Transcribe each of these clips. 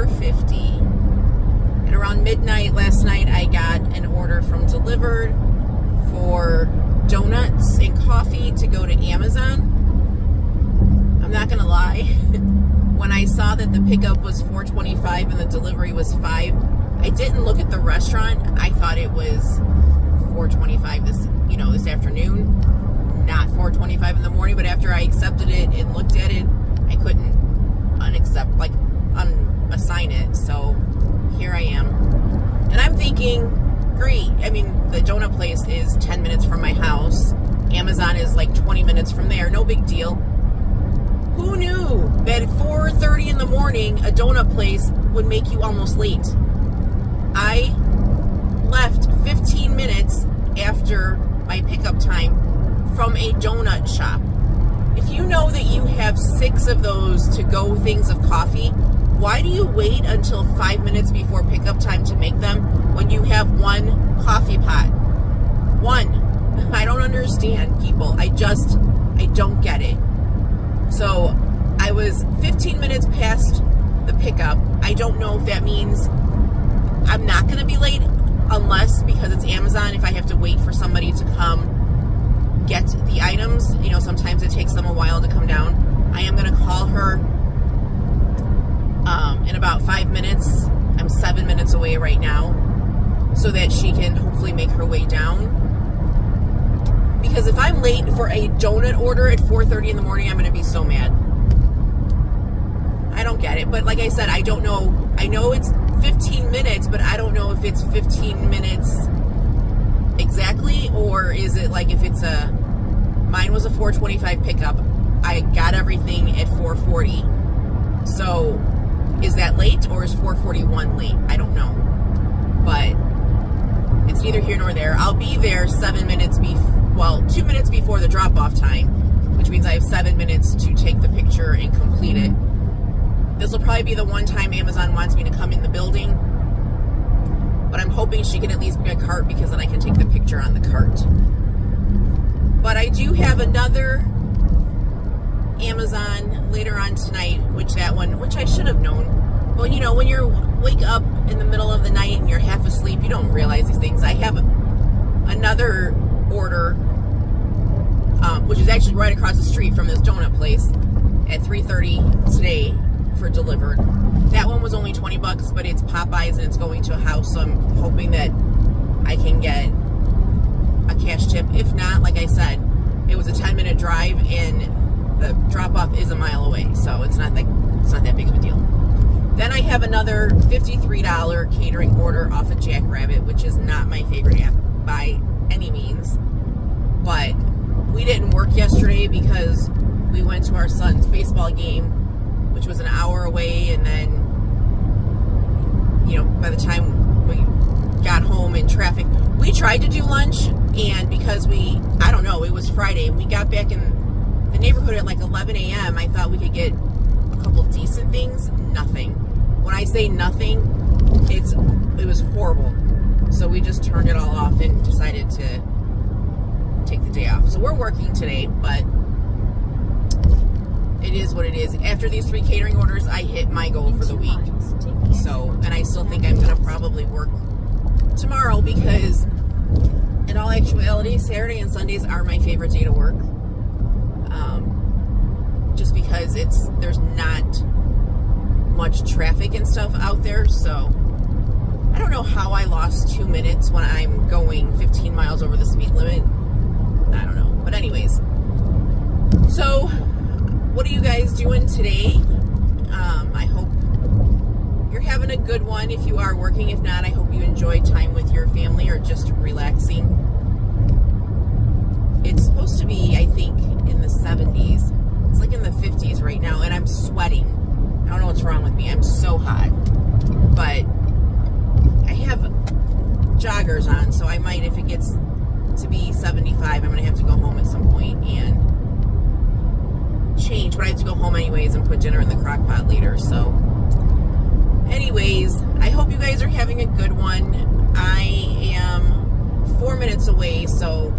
$4.50. At around midnight last night, I got an order from Delivered for donuts and coffee to go to Amazon. I'm not gonna lie, when I saw that the pickup was $4.25 and the delivery was $5, I didn't look at the restaurant. I thought it was $4.25 this afternoon, not $4.25 in the morning. But after I accepted it and looked at it, I couldn't unassign it. So here I am, and I'm thinking, great. I mean, the donut place is 10 minutes from my house. Amazon is like 20 minutes from there. No big deal. Who knew that at 4:30 in the morning, a donut place would make you almost late? I left 15 minutes after my pickup time from a donut shop. If you know that you have 6 of those to-go things of coffee, why do you wait until 5 minutes before pickup time to make them when you have one coffee pot? One. I don't understand, people. I don't get it. So I was 15 minutes past the pickup. I don't know if that means I'm not going to be late, unless, because it's Amazon, if I have to wait for somebody to come get the items. Sometimes it takes them a while to come down. I am going to call her in about 5 minutes. I'm 7 minutes away right now, so that she can hopefully make her way down. Because if I'm late for a donut order at 4:30 in the morning, I'm going to be so mad. I don't get it. But like I said, I don't know. I know it's 15 minutes, but I don't know if it's 15 minutes exactly, or is it like if it's mine was a 4:25 pickup. I got everything at 4:40. So is that late, or is 4:41 late? I don't know. But it's neither here nor there. I'll be there 2 minutes before the drop-off time, which means I have 7 minutes to take the picture and complete it. This will probably be the one time Amazon wants me to come in the building, but I'm hoping she can at least bring a cart, because then I can take the picture on the cart. But I do have another Amazon later on tonight, which I should have known. Well, when you wake up in the middle of the night and you're half asleep, you don't realize these things. I have another order, which is actually right across the street from this donut place, at 3:30 today for Delivered. That one was only $20, but it's Popeyes and it's going to a house, so I'm hoping that I can get a cash tip. If not, like I said, it was a 10-minute drive and the drop-off is a mile away, so it's not that big of a deal. Then I have another $53 catering order off of Jackrabbit, which is not my favorite app by any means. But we didn't work yesterday because we went to our son's baseball game, which was an hour away, and then, by the time we got home in traffic, we tried to do lunch, and because it was Friday, and we got back in the neighborhood at like 11 a.m., I thought we could get a couple decent things. Nothing. When I say nothing, it was horrible. So we just turned it all off and decided to take the day off. So we're working today, but it is what it is. After these 3 catering orders, I hit my goal for the week. So, and I still think I'm going to probably work tomorrow, because in all actuality, Saturday and Sundays are my favorite day to work. Just because there's not much traffic and stuff out there. So I don't know how I lost 2 minutes when I'm going 15 miles over the speed limit. I don't know. But anyways, so what are you guys doing today? I hope you're having a good one if you are working. If not, I hope you enjoy time with your family or just relaxing. It's supposed to be, I think, in the 70s. It's like in the 50s right now, and I'm sweating. I don't know what's wrong with me. I'm so hot. But I have joggers on, so I might, if it gets to be 75, I'm going to have to go home at some point and change. But I have to go home anyways and put dinner in the crock pot later. So anyways, I hope you guys are having a good one. I am 4 minutes away, so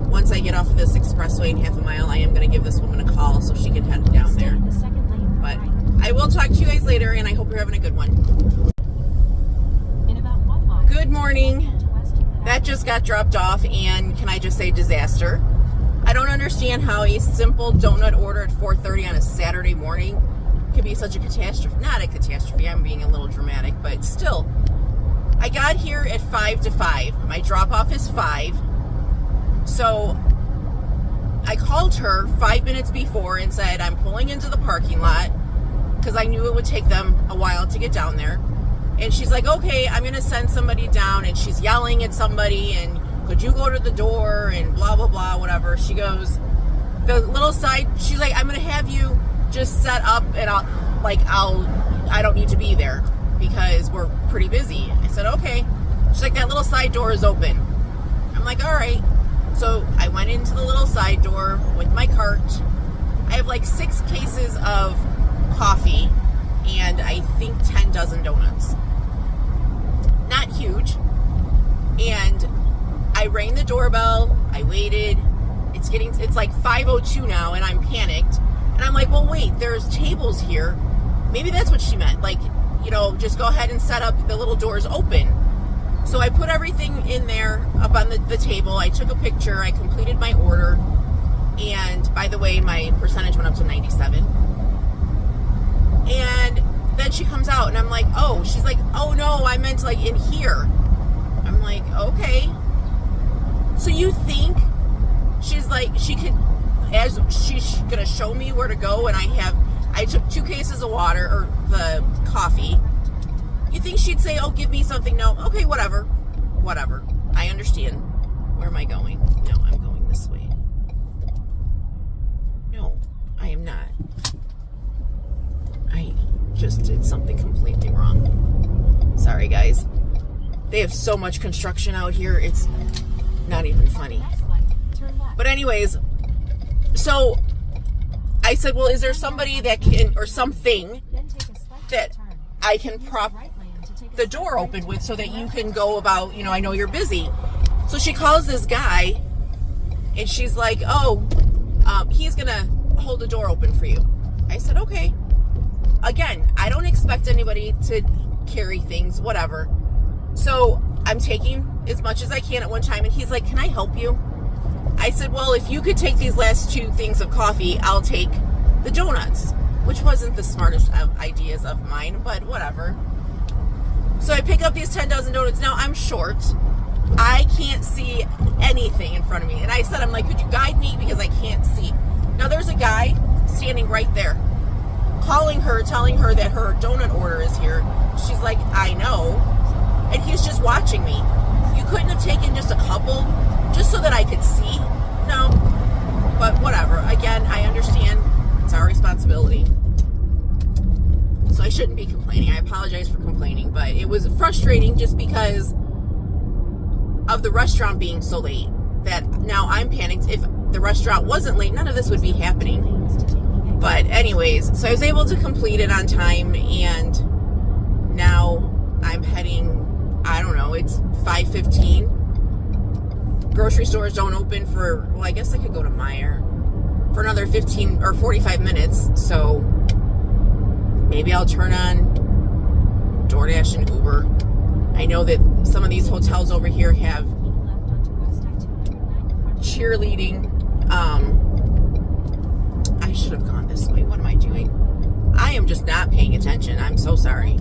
once I get off of this expressway in half a mile, I am going to give this woman a call so she can head down there. But I will talk to you guys later, and I hope Hope you're having a good one. Good morning. That just got dropped off, and can I just say disaster? I don't understand how a simple donut order at 4:30 on a Saturday morning could be such a catastrophe. Not a catastrophe, I'm being a little dramatic, but still. I got here at 5 to 5. My drop-off is 5. So I called her 5 minutes before and said, I'm pulling into the parking lot because I knew it would take them a while to get down there. And she's like, okay, I'm going to send somebody down. And she's yelling at somebody, and could you go to the door, and blah, blah, blah, whatever. She goes, the little side, she's like, I'm going to have you just set up, and I don't need to be there because we're pretty busy. I said, okay. She's like, that little side door is open. I'm like, all right. So I went into the little side door with my cart. I have like 6 cases of coffee and I think 10 dozen donuts. Not huge. And I rang the doorbell. I waited. It's like 5:02 now, and I'm panicked. And I'm like, well, wait, there's tables here. Maybe that's what she meant. Like, just go ahead and set up, the little doors open. So I put everything in there up on the table. I took a picture. I completed my order. And by the way, my percentage went up to 97. And then she comes out and I'm like, oh, she's like, oh no, I meant like in here. I'm like, okay. So you think she's like, as she's gonna show me where to go, and I took 2 cases of water, or the coffee. You think she'd say, oh, give me something? No. Okay, whatever. I understand. Where am I going? No, I'm going this way. No, I am not. I just did something completely wrong. Sorry, guys. They have so much construction out here, it's not even funny. But anyways, so I said, well, is there somebody that can, or something that I can prop the door open with so that you can go about, I know you're busy. So she calls this guy and she's like, oh, he's gonna hold the door open for you. I said, okay. Again, I don't expect anybody to carry things, whatever. So I'm taking as much as I can at one time, and he's like, can I help you? I said, well, if you could take these last 2 things of coffee, I'll take the donuts, which wasn't the smartest of ideas of mine, but whatever. So I pick up these 10 dozen donuts. Now I'm short. I can't see anything in front of me. And I said, I'm like, could you guide me? Because I can't see. Now there's a guy standing right there, calling her, telling her that her donut order is here. She's like, I know. And he's just watching me. You couldn't have taken just a couple just so that I could see? No. But whatever. Again, I understand. It's our responsibility. So I shouldn't be complaining. I apologize for complaining. But it was frustrating just because of the restaurant being so late that now I'm panicked. If the restaurant wasn't late, none of this would be happening. But anyways, so I was able to complete it on time, and now I'm heading, I don't know, it's 5:15. Grocery stores don't open for, well, I guess I could go to Meijer for another 15 or 45 minutes. So maybe I'll turn on DoorDash and Uber. I know that some of these hotels over here have cheerleading. I should have gone this way. What am I doing? I am just not paying attention. I'm so sorry.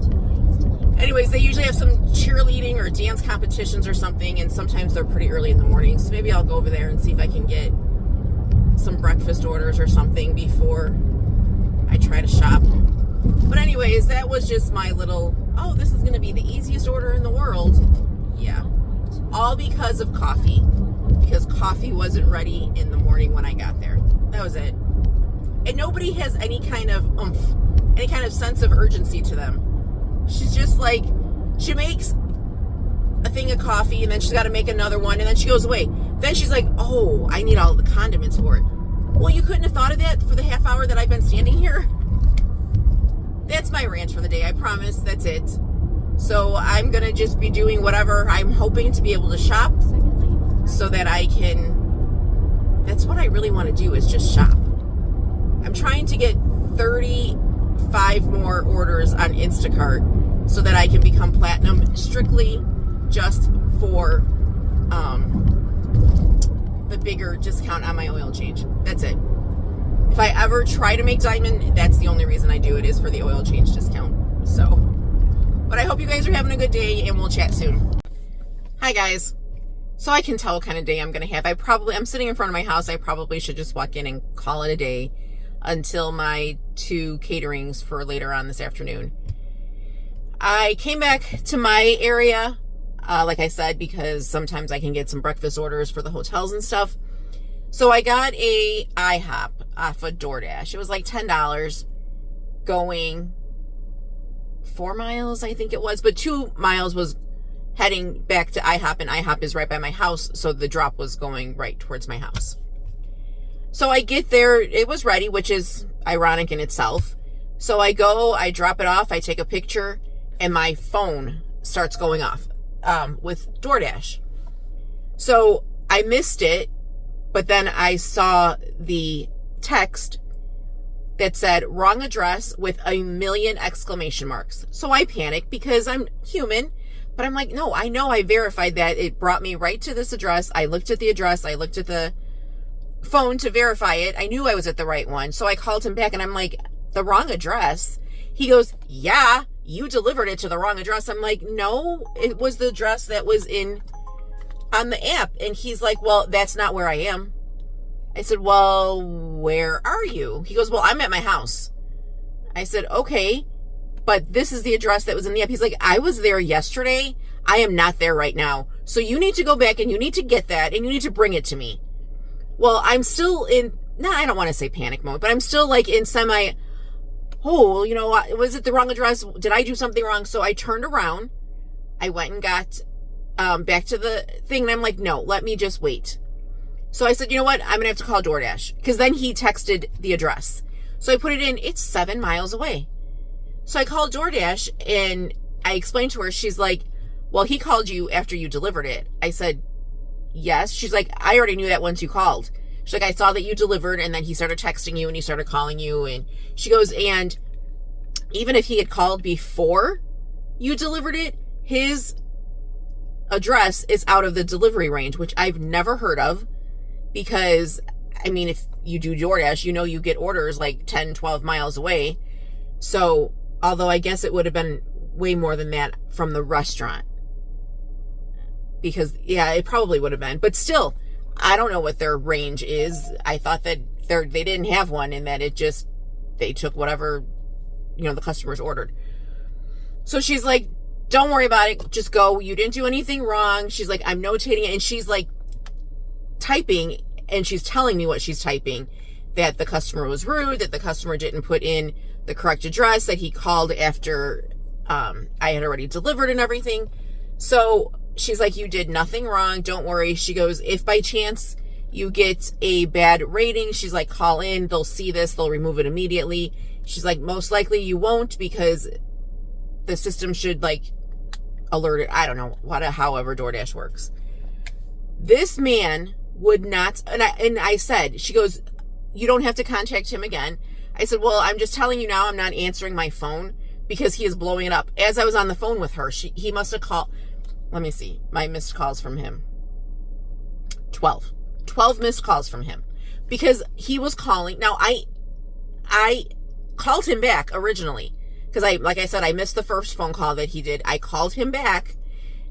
Anyways, they usually have some cheerleading or dance competitions or something, and sometimes they're pretty early in the morning. So maybe I'll go over there and see if I can get some breakfast orders or something before I try to shop. But anyways, that was just my little, oh, this is going to be the easiest order in the world. Yeah. All because of coffee. Because coffee wasn't ready in the morning when I got there. That was it. And nobody has any kind of oomph, any kind of sense of urgency to them. She's just like, she makes a thing of coffee, and then she's got to make another one, and then she goes away. Then she's like, oh, I need all the condiments for it. Well, you couldn't have thought of that for the half hour that I've been standing here? That's my rant for the day, I promise. That's it. So I'm going to just be doing whatever. I'm hoping to be able to shop so that I can, that's what I really want to do, is just shop. I'm trying to get 30 5 more orders on Instacart so that I can become platinum strictly just for the bigger discount on my oil change. That's it. If I ever try to make diamond, that's the only reason I do it, is for the oil change discount. So, but I hope you guys are having a good day, and we'll chat soon. Hi guys. So I can tell what kind of day I'm going to have. I'm sitting in front of my house. I probably should just walk in and call it a day until my 2 caterings for later on this afternoon. I came back to my area, like I said, because sometimes I can get some breakfast orders for the hotels and stuff. So I got a IHOP off of DoorDash. It was like $10 going 4 miles, I think it was, but 2 miles was heading back to IHOP, and IHOP is right by my house, so the drop was going right towards my house. So I get there, it was ready, which is ironic in itself. So I go, I drop it off, I take a picture, and my phone starts going off with DoorDash. So I missed it, but then I saw the text that said wrong address with a million exclamation marks. So I panicked because I'm human. But I'm like, no, I know I verified that. It brought me right to this address. I looked at the address. I looked at the phone to verify it. I knew I was at the right one. So I called him back and I'm like, the wrong address? He goes, yeah, you delivered it to the wrong address. I'm like, no, it was the address that was on the app. And he's like, well, that's not where I am. I said, well, where are you? He goes, well, I'm at my house. I said, okay. But this is the address that was in the app. He's like, I was there yesterday. I am not there right now. So you need to go back and you need to get that and you need to bring it to me. Well, I'm still I don't want to say panic mode, but I'm still like in was it the wrong address? Did I do something wrong? So I turned around. I went and got back to the thing and I'm like, no, let me just wait. So I said, you know what? I'm going to have to call DoorDash, because then he texted the address. So I put it in. It's 7 miles away. So I called DoorDash and I explained to her, she's like, well, he called you after you delivered it. I said, yes. She's like, I already knew that once you called. She's like, I saw that you delivered, and then he started texting you and he started calling you. And she goes, and even if he had called before you delivered it, his address is out of the delivery range, which I've never heard of, because, I mean, if you do DoorDash, you know you get orders like 10, 12 miles away. So, although I guess it would have been way more than that from the restaurant. Because, yeah, it probably would have been. But still, I don't know what their range is. I thought that they didn't have one, and that they took whatever, the customers ordered. So she's like, don't worry about it. Just go. You didn't do anything wrong. She's like, I'm notating it. And she's like typing, and she's telling me what she's typing. That the customer was rude, that the customer didn't put in the correct address, that he called after I had already delivered and everything. So she's like, you did nothing wrong. Don't worry. She goes, if by chance you get a bad rating, she's like, call in. They'll see this. They'll remove it immediately. She's like, most likely you won't, because the system should alert it. I don't know, however DoorDash works. This man would not, and I said, she goes, you don't have to contact him again. I said, well, I'm just telling you now, I'm not answering my phone because he is blowing it up. As I was on the phone with her, he must have called. Let me see my missed calls from him. 12 missed calls from him, because he was calling. Now I called him back originally, because like I said, I missed the first phone call that he did. I called him back,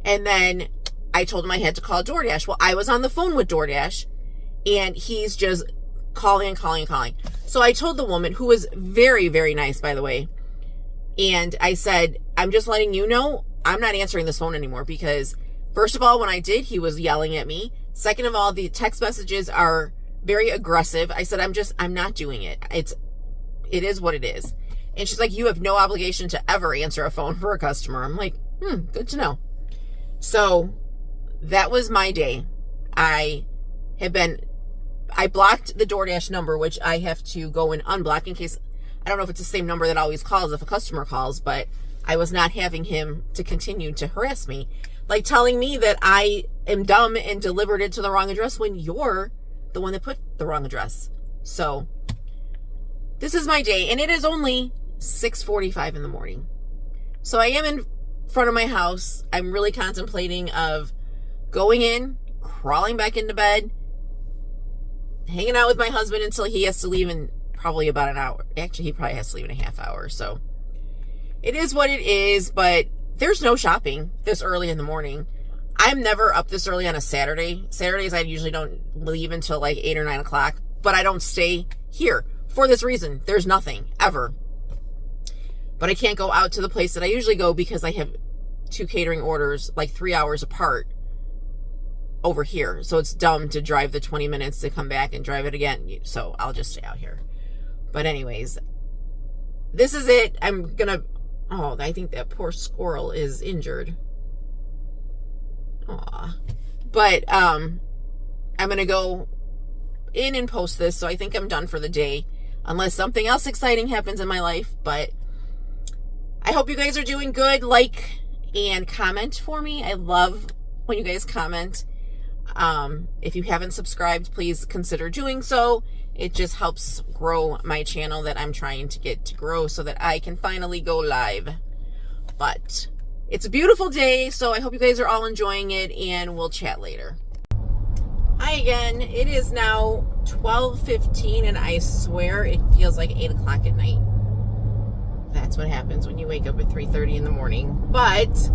and then I told him I had to call DoorDash. Well, I was on the phone with DoorDash, and he's just calling. So I told the woman, who was very, very nice, by the way, and I said, I'm just letting you know, I'm not answering this phone anymore, because first of all, when I did, he was yelling at me. Second of all, the text messages are very aggressive. I said, I'm not doing it. It is what it is. And she's like, you have no obligation to ever answer a phone for a customer. I'm like, good to know. So that was my day. I blocked the DoorDash number, which I have to go and unblock in case, I don't know if it's the same number that always calls if a customer calls, but I was not having him to continue to harass me, like telling me that I am dumb and delivered it to the wrong address when you're the one that put the wrong address. So this is my day, and it is only 6:45 in the morning. So I am in front of my house. I'm really contemplating of going in, crawling back into bed, hanging out with my husband until he has to leave in probably about an hour. Actually, he probably has to leave in a half hour. So it is what it is, but there's no shopping this early in the morning. I'm never up this early on a Saturday. Saturdays, I usually don't leave until like 8 or 9 o'clock, but I don't stay here for this reason. There's nothing ever. But I can't go out to the place that I usually go because I have 2 catering orders like 3 hours apart over here. So it's dumb to drive the 20 minutes to come back and drive it again. So I'll just stay out here. But anyways, this is it. I'm gonna, oh, I think that poor squirrel is injured. Aw. But I'm gonna go in and post this. So I think I'm done for the day unless something else exciting happens in my life. But I hope you guys are doing good. Like and comment for me. I love when you guys comment. If you haven't subscribed, please consider doing so. It just helps grow my channel that I'm trying to get to grow so that I can finally go live. But it's a beautiful day, so I hope you guys are all enjoying it, and we'll chat later. Hi again. It is now 12:15, and I swear it feels like 8 o'clock at night. That's what happens when you wake up at 3:30 in the morning. But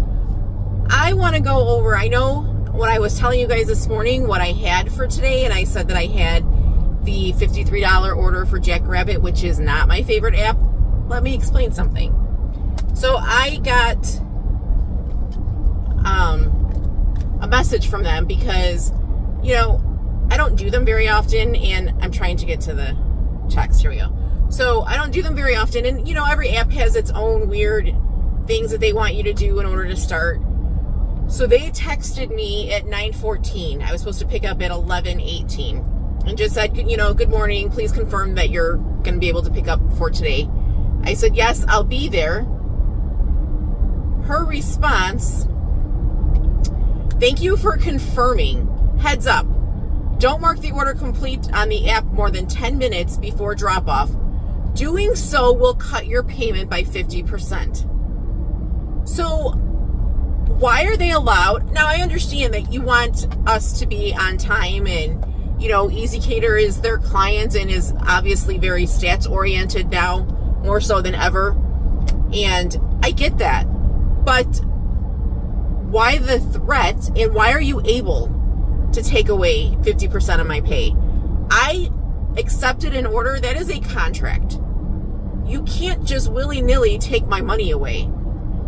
I want to go over, I know what I was telling you guys this morning, what I had for today, and I said that I had the $53 order for Jackrabbit, which is not my favorite app. Let me explain something. So I got a message from them because, you know, I don't do them very often, and I'm trying to get to the text. Here we go. So I don't do them very often, and, you know, every app has its own weird things that they want you to do in order to start. So they texted me at 9:14. I was supposed to pick up at 11:18 and just said, you know, good morning. Please confirm that you're going to be able to pick up for today. I said, yes, I'll be there. Her response, thank you for confirming. Heads up. Don't mark the order complete on the app more than 10 minutes before drop-off. Doing so will cut your payment by 50%. So why are they allowed? Now, I understand that you want us to be on time, and, you know, Easy Cater is their client and is obviously very stats oriented now, more so than ever. And I get that. But why the threat, and why are you able to take away 50% of my pay? I accepted an order. That is a contract. You can't just willy-nilly take my money away.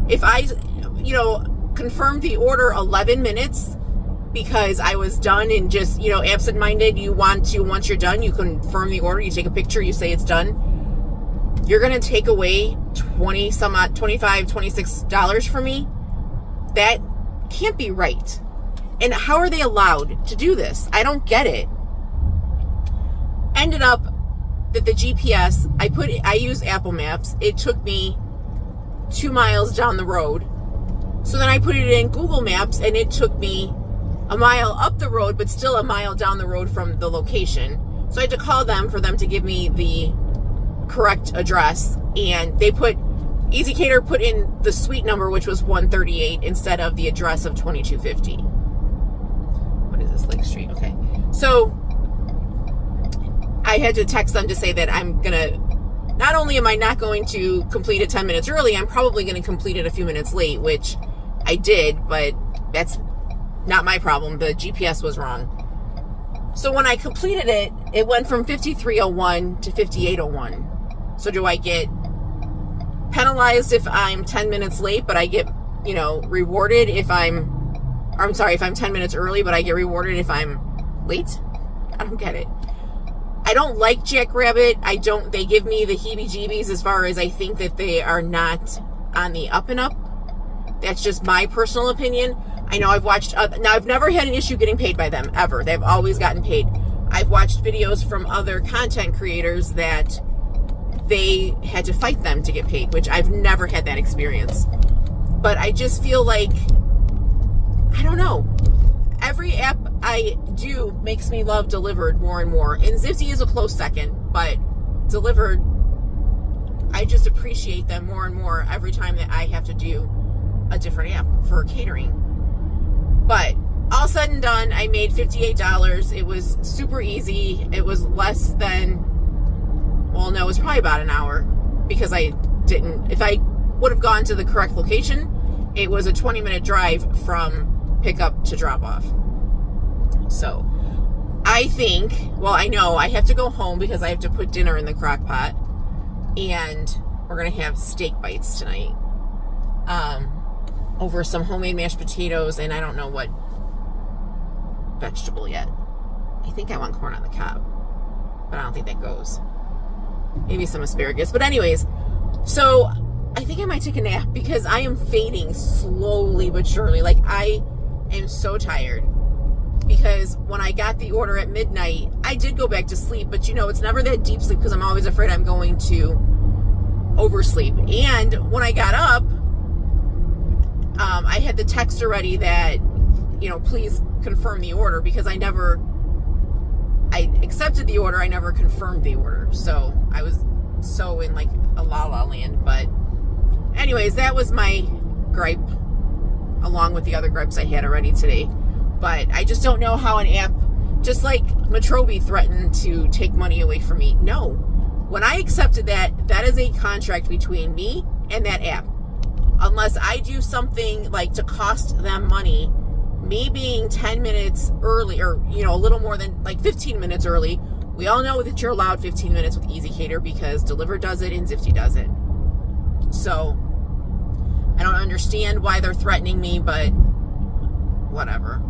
If I, you know, confirmed the order 11 minutes because I was done and just, you know, absent-minded, you want to, once you're done, you confirm the order, you take a picture, you say it's done. You're going to take away $25, $26 from me? That can't be right. And how are they allowed to do this? I don't get it. Ended up that the GPS, I use Apple Maps. It took me 2 miles down the road. So then I put it in Google Maps, and it took me a mile up the road, but still a mile down the road from the location. So I had to call them for them to give me the correct address. And they put, Easy Cater put in the suite number, which was 138, instead of the address of 2250. What is this, Lake Street? Okay. So I had to text them to say that I'm going to, not only am I not going to complete it 10 minutes early, I'm probably going to complete it a few minutes late, which I did, but that's not my problem. The GPS was wrong. So when I completed it, it went from 5301 to 5801. So do I get penalized if I'm 10 minutes late, but I get, you know, rewarded if I'm 10 minutes early, but I get rewarded if I'm late? I don't get it. I don't like Jackrabbit. They give me the heebie-jeebies as far as I think that they are not on the up and up. That's just my personal opinion. I know I've watched, now I've never had an issue getting paid by them, ever. They've always gotten paid. I've watched videos from other content creators that they had to fight them to get paid, which I've never had that experience. But I just feel like, I don't know. Every app I do makes me love Delivered more and more. And Zifty is a close second, but Delivered, I just appreciate them more and more every time that I have to do a different app for catering. But all said and done, I made $58. It was super easy. It was less than, well, no, it was probably about an hour, because if I would have gone to the correct location, it was a 20-minute drive from pickup to drop off. So I think, well, I know I have to go home because I have to put dinner in the crock pot, and we're going to have steak bites tonight, over some homemade mashed potatoes, and I don't know what vegetable yet. I think I want corn on the cob, but I don't think that goes. Maybe some asparagus. But anyways, so I think I might take a nap because I am fading slowly but surely. Like, I am so tired, because when I got the order at midnight, I did go back to sleep, but it's never that deep sleep because I'm always afraid I'm going to oversleep. And when I got up, I had the text already that, please confirm the order, because I accepted the order, I never confirmed the order. So I was so in like a la-la land. But anyways, that was my gripe, along with the other gripes I had already today. But I just don't know how an app, just like Metrobi threatened to take money away from me. No. When I accepted that is a contract between me and that app. Unless I do something like to cost them money, me being 10 minutes early, or, a little more than like 15 minutes early, we all know that you're allowed 15 minutes with Easy Cater because Deliver does it and Zifty does it. So I don't understand why they're threatening me, but whatever.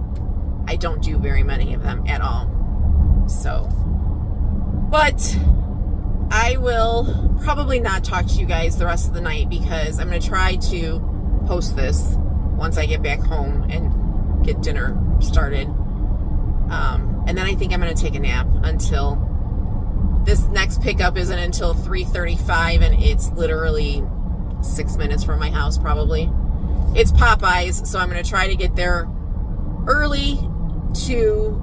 I don't do very many of them at all. So, but I will probably not talk to you guys the rest of the night, because I'm going to try to post this once I get back home and get dinner started. And then I think I'm going to take a nap until this next pickup isn't until 3:35, and it's literally 6 minutes from my house probably. It's Popeyes, so I'm going to try to get there early to,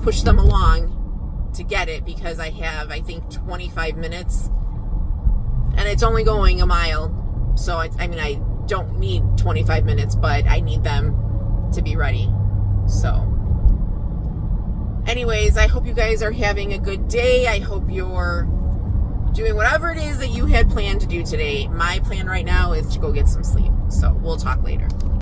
push them along to get it, because I have, I think, 25 minutes, and it's only going a mile. So I don't need 25 minutes, but I need them to be ready. So anyways, I hope you guys are having a good day. I hope you're doing whatever it is that you had planned to do today. My plan right now is to go get some sleep. So we'll talk later.